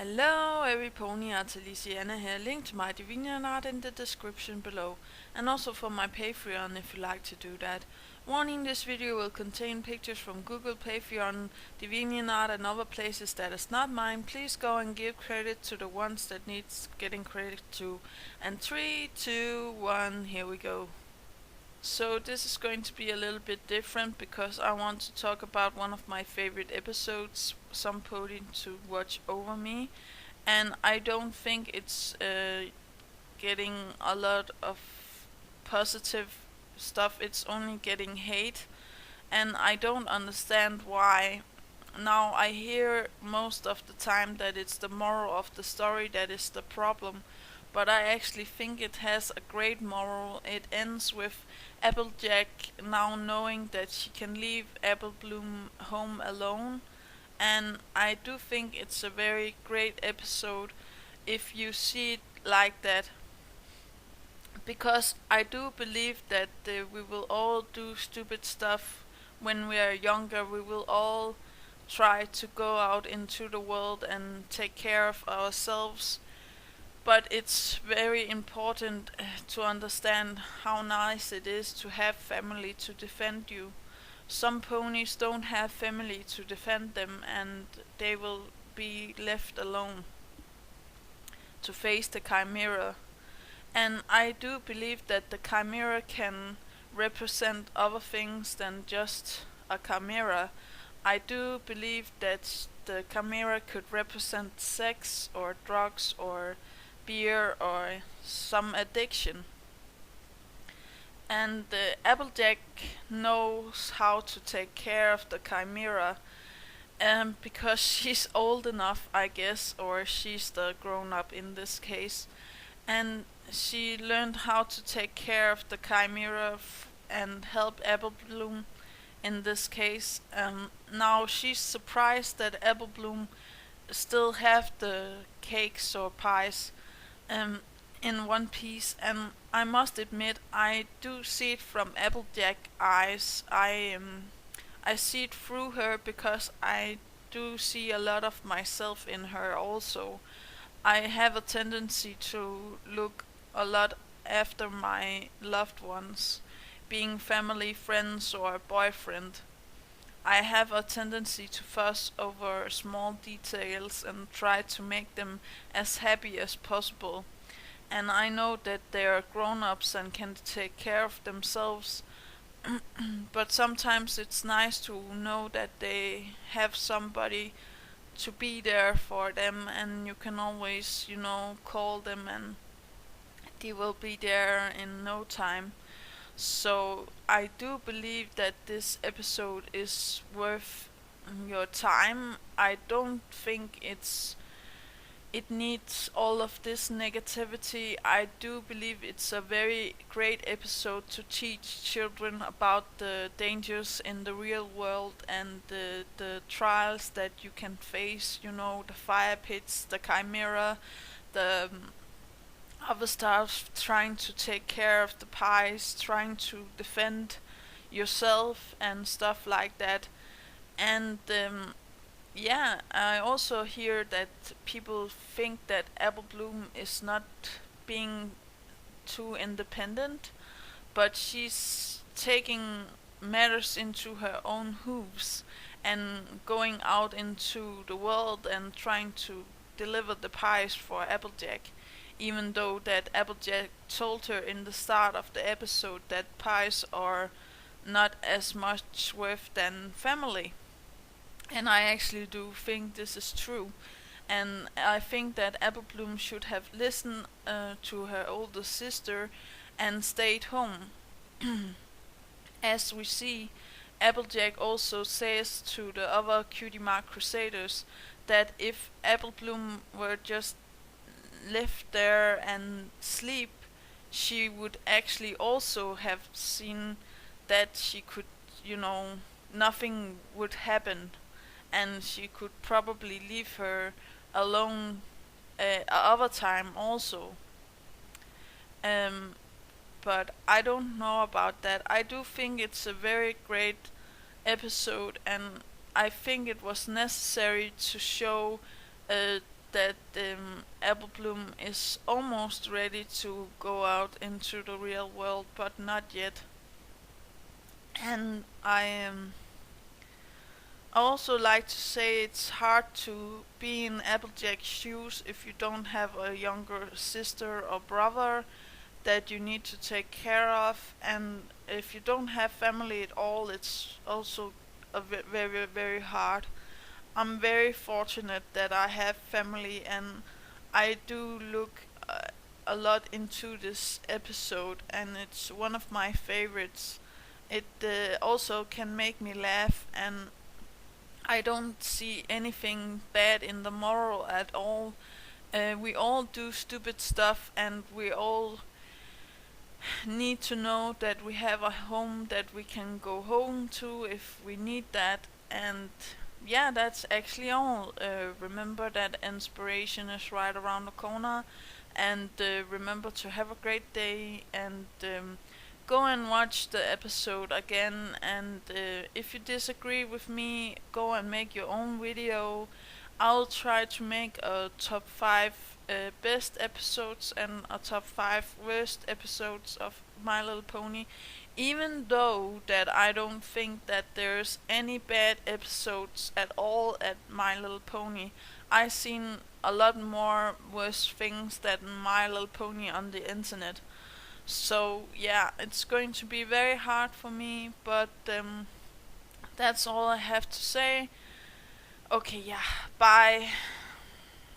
Hello every pony, Artelisiana here. Link to my DeviantArt in the description below, and also for my Patreon if you like to do that. Warning: this video will contain pictures from Google, Patreon, DeviantArt and other places that is not mine. Please go and give credit to the ones that needs getting credit to. And 3, 2, 1, here we go. So this is going to be a little bit different because I want to talk about one of my favorite episodes, some putting to watch over me, and I don't think it's getting a lot of positive stuff. It's only getting hate, and I don't understand why. Now I hear most of the time that it's the moral of the story that is the problem, but I actually think it has a great moral. It ends with Applejack now knowing that she can leave Apple Bloom home alone, and I do think it's a very great episode if you see it like that, because I do believe that we will all do stupid stuff when we are younger. We will all try to go out into the world and take care of ourselves, but it's very important to understand how nice it is to have family to defend you. Some ponies don't have family to defend them, and they will be left alone to face the chimera. And I do believe that the chimera can represent other things than just a chimera. I do believe that the chimera could represent sex or drugs or beer or some addiction. And Applejack knows how to take care of the chimera, because she's old enough, I guess, or she's the grown up in this case, and she learned how to take care of the chimera and help Apple Bloom in this case. Now she's surprised that Apple Bloom still have the cakes or pies in one piece, and I must admit I do see it from Applejack eyes. I see it through her because I do see a lot of myself in her also. I have a tendency to look a lot after my loved ones, being family, friends, or boyfriend. I have a tendency to fuss over small details and try to make them as happy as possible. And I know that they are grown ups and can take care of themselves, but sometimes it's nice to know that they have somebody to be there for them, and you can always, call them and they will be there in no time. So I do believe that this episode is worth your time. I don't think it needs all of this negativity. I do believe it's a very great episode to teach children about the dangers in the real world and the trials that you can face, the fire pits, the chimera, the other stuff, trying to take care of the pies, trying to defend yourself and stuff like that. And yeah, I also hear that people think that Apple Bloom is not being too independent, but she's taking matters into her own hooves and going out into the world and trying to deliver the pies for Applejack, even though that Applejack told her in the start of the episode that pies are not as much worth than family. And I actually do think this is true. And I think that Apple Bloom should have listened to her older sister and stayed home. As we see, Applejack also says to the other Cutie Mark Crusaders that if Apple Bloom were just live there and sleep, she would actually also have seen that she could, nothing would happen, and she could probably leave her alone other time also. Um, but I don't know about that. I do think it's a very great episode, and I think it was necessary to show uh, that Apple Bloom is almost ready to go out into the real world, but not yet. And I also like to say it's hard to be in Applejack's shoes if you don't have a younger sister or brother that you need to take care of, and if you don't have family at all, it's also very very hard. I'm very fortunate that I have family, and I do look a lot into this episode, and it's one of my favorites. It also can make me laugh, and I don't see anything bad in the moral at all. We all do stupid stuff, and we all need to know that we have a home that we can go home to if we need that. And yeah, that's actually all. Remember that inspiration is right around the corner, and remember to have a great day, and go and watch the episode again. And if you disagree with me, go and make your own video. I'll try to make a top 5 best episodes and a top 5 worst episodes of My Little Pony. Even though that I don't think that there's any bad episodes at all at My Little Pony. I've seen a lot more worse things than My Little Pony on the internet. So yeah, it's going to be very hard for me, but that's all I have to say. Okay, yeah, bye.